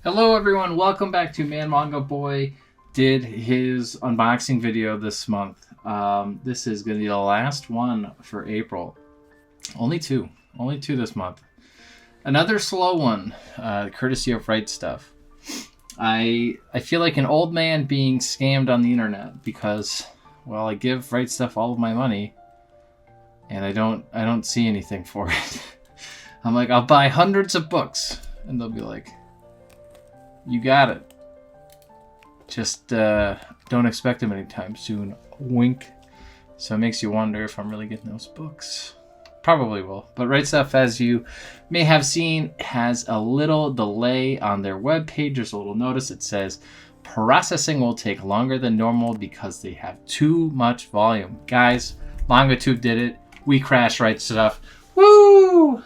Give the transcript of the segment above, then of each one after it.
Hello everyone, welcome back to Manga Boy did his unboxing video this month. This is going to be the last one for April. Only two this month. Another slow one, courtesy of Righstuf. I feel like an old man being scammed on the internet because, well, I give Righstuf all of my money and I don't see anything for it. I'm like, I'll buy hundreds of books, and they'll be like, you got it. Just don't expect them anytime soon. Wink. So it makes you wonder if I'm really getting those books. Probably will. But Righstuf, as you may have seen, has a little delay on their webpage. There's a little notice. It says, processing will take longer than normal because they have too much volume. Guys, MangaTube did it. We crashed Righstuf. Woo!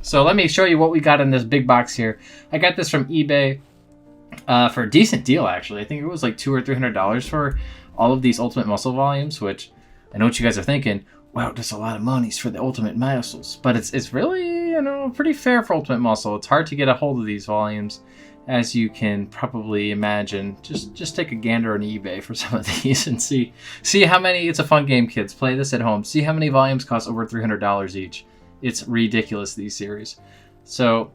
So let me show you what we got in this big box here. I got this from eBay. For a decent deal, actually. I think it was like $200 or $300 for all of these Ultimate Muscle volumes, which I know what you guys are thinking. Wow, that's a lot of monies for the Ultimate Muscles. But it's really, pretty fair for Ultimate Muscle. It's hard to get a hold of these volumes, as you can probably imagine. Just take a gander on eBay for some of these and see how many. It's a fun game, kids. Play this at home. See how many volumes cost over $300 each. It's ridiculous, these series. So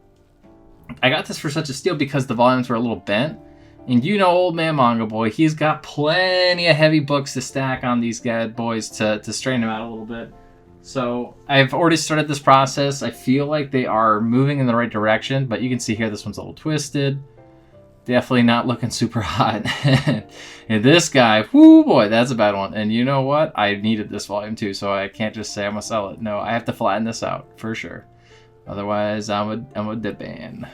I got this for such a steal because the volumes were a little bent. And old man Manga Boy, he's got plenty of heavy books to stack on these bad boys to strain them out a little bit. So I've already started this process. I feel like they are moving in the right direction, but you can see here this one's a little twisted. Definitely not looking super hot. And this guy, whoo boy, that's a bad one. And you know what? I needed this volume too, so I can't just say I'm gonna sell it. No, I have to flatten this out for sure. Otherwise, I'm a dip ban.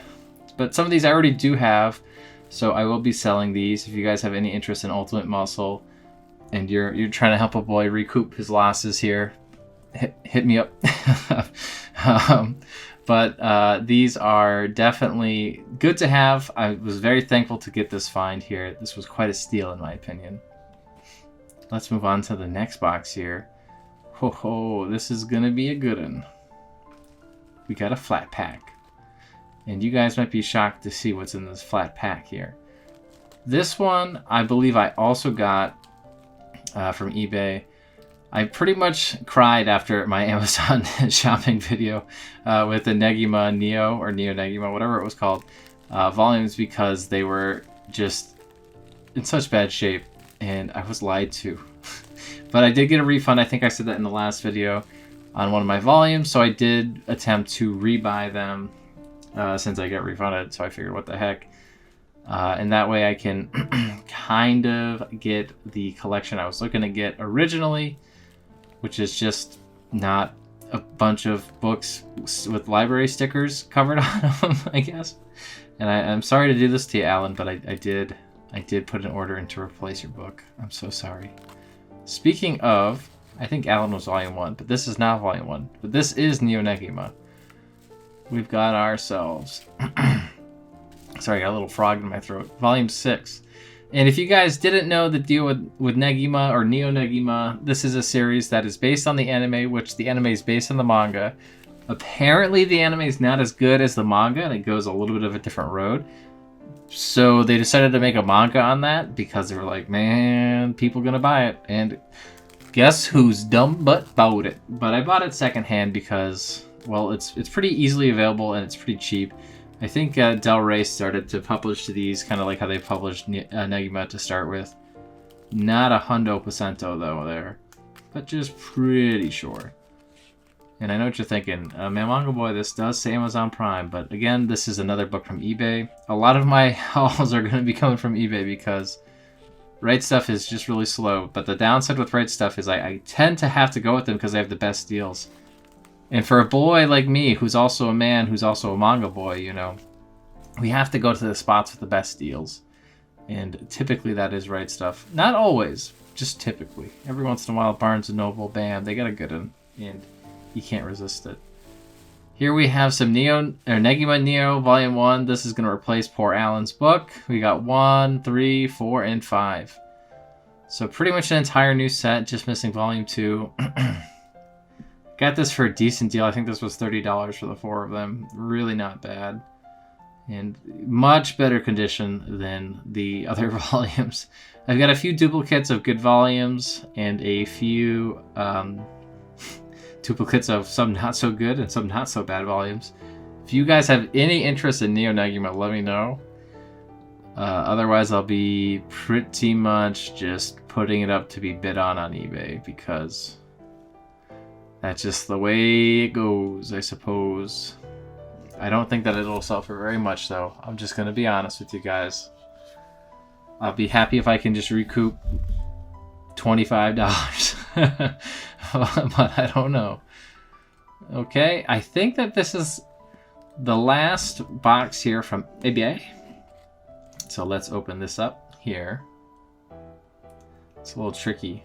But some of these I already do have, so I will be selling these. If you guys have any interest in Ultimate Muscle, and you're trying to help a boy recoup his losses here, hit me up. But these are definitely good to have. I was very thankful to get this find here. This was quite a steal in my opinion. Let's move on to the next box here. Ho ho, this is gonna be a good one. We got a flat pack. And you guys might be shocked to see what's in this flat pack here. This one, I believe I also got from eBay. I pretty much cried after my Amazon shopping video with the Negima Neo, or Neo-Negima, whatever it was called, volumes, because they were just in such bad shape, and I was lied to. But I did get a refund. I think I said that in the last video on one of my volumes, so I did attempt to rebuy them since I got refunded, so I figured what the heck. And that way I can kind of get the collection I was looking to get originally, which is just not a bunch of books with library stickers covered on them, I guess. And I'm sorry to do this to you, Alan, but I did put an order in to replace your book. I'm so sorry. Speaking of, I think Alan was Volume 1, but this is not Volume 1. But this is Neo-Negima. We've got ourselves... Sorry, I got a little frog in my throat. Volume 6. And if you guys didn't know the deal with Negima, or Neo-Negima, this is a series that is based on the anime, which the anime is based on the manga. Apparently the anime is not as good as the manga, and it goes a little bit of a different road. So they decided to make a manga on that, because they were like, man, people gonna buy it. And guess who's dumb but bought it? But I bought it secondhand because, well, it's pretty easily available and it's pretty cheap. I think Del Rey started to publish these kind of like how they published Negima to start with. Not 100% though there, but just pretty sure. And I know what you're thinking, man, Manga Boy, this does say Amazon Prime, but again, this is another book from eBay. A lot of my hauls are going to be coming from eBay because Righstuf is just really slow. But the downside with Righstuf is I tend to have to go with them because they have the best deals. And for a boy like me, who's also a man, who's also a manga boy, we have to go to the spots with the best deals. And typically that is Righstuf. Not always, just typically. Every once in a while, Barnes & Noble, bam, they got a good one. And you can't resist it. Here we have some Negima Neo Volume 1. This is going to replace poor Alan's book. We got 1, 3, 4, and 5. So pretty much an entire new set, just missing Volume 2. Got this for a decent deal. I think this was $30 for the 4 of them. Really not bad. in much better condition than the other volumes. I've got a few duplicates of good volumes and a few duplicates of some not so good and some not so bad volumes. If you guys have any interest in Neo-Negima, let me know. Otherwise, I'll be pretty much just putting it up to be bid on eBay, because that's just the way it goes, I suppose. I don't think that it'll sell for very much, though. I'm just going to be honest with you guys. I'll be happy if I can just recoup $25. But I don't know. Okay, I think that this is the last box here from ABA. So let's open this up here. It's a little tricky.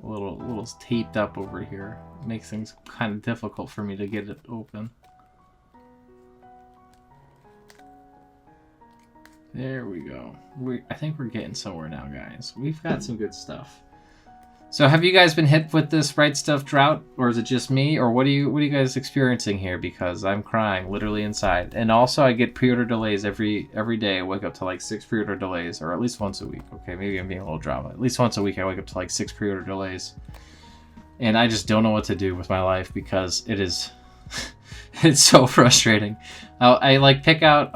A little taped up over here. It makes things kind of difficult for me to get it open. There we go. I think we're getting somewhere now, guys. We've got some good stuff. So have you guys been hit with this Righstuf drought, or is it just me, or what are you guys experiencing here? Because I'm crying literally inside. And also I get pre-order delays every day. I wake up to like 6 pre-order delays, or at least once a week. Okay, maybe I'm being a little drama. At least once a week I wake up to like 6 pre-order delays. And I just don't know what to do with my life, because it is it's so frustrating. I like pick out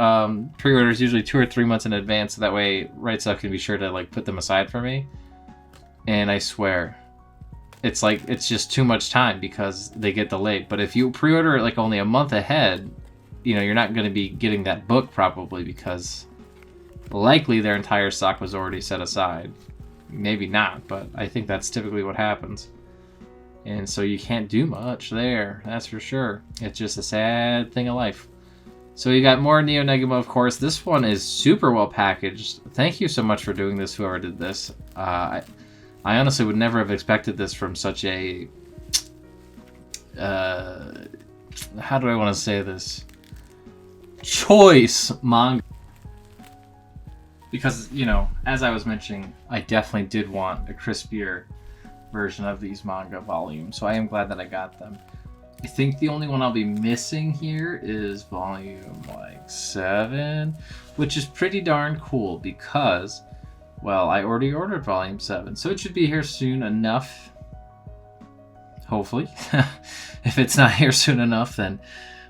pre-orders usually 2 or 3 months in advance, so that way Righstuf can be sure to like put them aside for me. And I swear, it's just too much time because they get delayed. But if you pre-order it like only a month ahead, you know, you're not going to be getting that book probably, because likely their entire stock was already set aside. Maybe not, but I think that's typically what happens. And so you can't do much there, that's for sure. It's just a sad thing of life. So you got more Neo-Negima, of course. This one is super well packaged. Thank you so much for doing this, whoever did this. I honestly would never have expected this from such a... how do I want to say this? Choice manga. Because, you know, as I was mentioning, I definitely did want a crispier version of these manga volumes, so I am glad that I got them. I think the only one I'll be missing here is volume like 7, which is pretty darn cool because, well, I already ordered volume 7, so it should be here soon enough. Hopefully. If it's not here soon enough, then,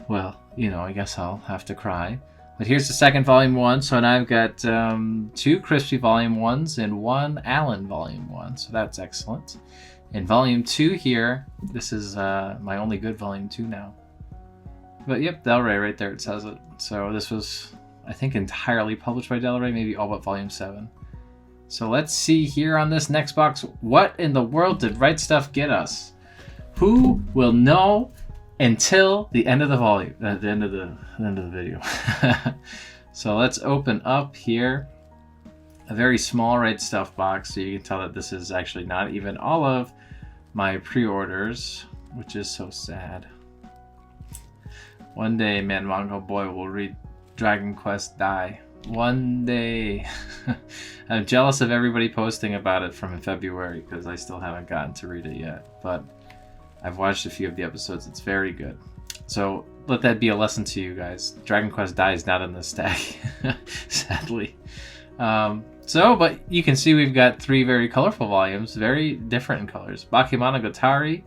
well, you know, I guess I'll have to cry. But here's the second volume 1, so now I've got 2 Crispy volume 1s and 1 Allen volume 1, so that's excellent. And volume 2 here, this is my only good volume 2 now. But yep, Del Rey right there, it says it. So this was, I think, entirely published by Del Rey, maybe all but volume 7. So let's see here on this next box, what in the world did Righstuf get us? Who will know until the end of the volume, the end of the video. So let's open up here a very small Righstuf box, so you can tell that this is actually not even all of my pre-orders, which is so sad. One day, man, Manga Boy will read Dragon Quest Die. One day. I'm jealous of everybody posting about it from February because I still haven't gotten to read it yet, but I've watched a few of the episodes. It's very good. So let that be a lesson to you guys. Dragon Quest Die is not in this stack, sadly. But you can see we've got 3 very colorful volumes, very different in colors. Bakemonogatari,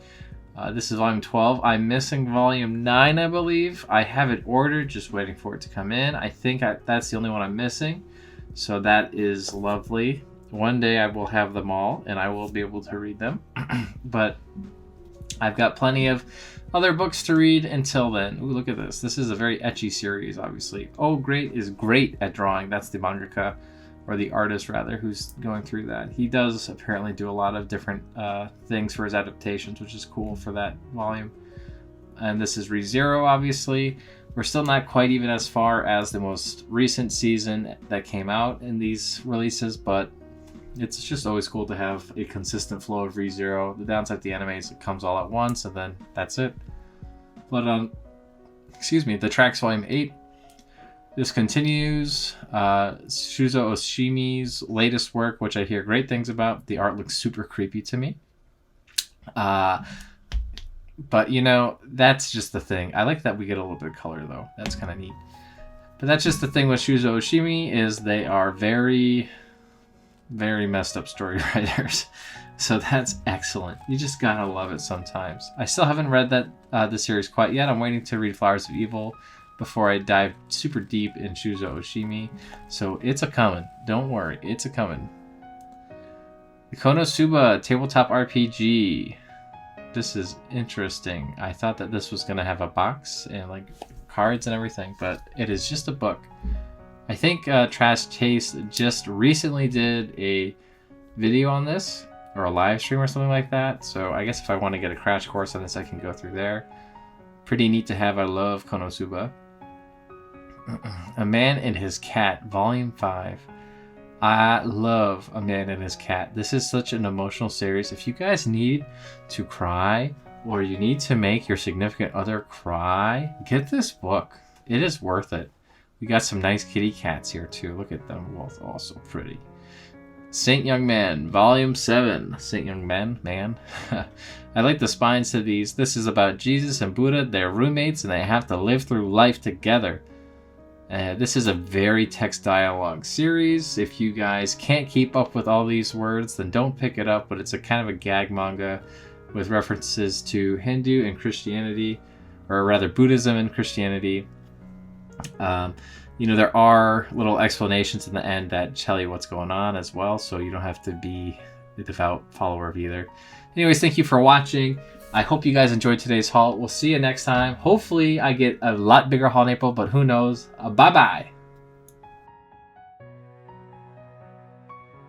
this is volume 12. I'm missing volume 9, I believe. I have it ordered, just waiting for it to come in. I think that's the only one I'm missing. So that is lovely. One day I will have them all, and I will be able to read them. But I've got plenty of other books to read until then. Ooh, look at this. This is a very ecchi series, obviously. Oh, Great is great at drawing. That's the mangaka, or the artist rather, who's going through that. He does apparently do a lot of different things for his adaptations, which is cool for that volume. And this is ReZero, obviously. We're still not quite even as far as the most recent season that came out in these releases, but it's just always cool to have a consistent flow of ReZero. The downside of the anime is it comes all at once, and then that's it. But, excuse me, the Tracks Volume 8. This continues Shuzo Oshimi's latest work, which I hear great things about. The art looks super creepy to me. But, you know, that's just the thing. I like that we get a little bit of color, though. That's kind of neat. But that's just the thing with Shuzo Oshimi, is they are very, very messed up story writers. So that's excellent. You just gotta love it sometimes. I still haven't read the series quite yet. I'm waiting to read Flowers of Evil before I dive super deep in Shuzo Oshimi. So it's a coming. Don't worry, it's a coming. The Konosuba tabletop RPG. This is interesting. I thought that this was gonna have a box and like cards and everything, but it is just a book. I think Trash Taste just recently did a video on this, or a live stream or something like that. So I guess if I want to get a crash course on this, I can go through there. Pretty neat to have. I love Konosuba. A Man and His Cat, Volume 5. I love A Man and His Cat. This is such an emotional series. If you guys need to cry, or you need to make your significant other cry, get this book. It is worth it. We got some nice kitty cats here too. Look at them both. Oh, so pretty. Saint Young Man, Volume 7. Saint Young Man. I like the spines to these. This is about Jesus and Buddha. They're roommates and they have to live through life together. This is a very text dialogue series. If you guys can't keep up with all these words, then don't pick it up. But it's a kind of a gag manga with references to Hindu and Christianity, or rather Buddhism and Christianity. There are little explanations in the end that tell you what's going on as well, so you don't have to be a devout follower of either. Anyways, thank you for watching. I hope you guys enjoyed today's haul. We'll see you next time. Hopefully I get a lot bigger haul in April, but who knows? Bye-bye.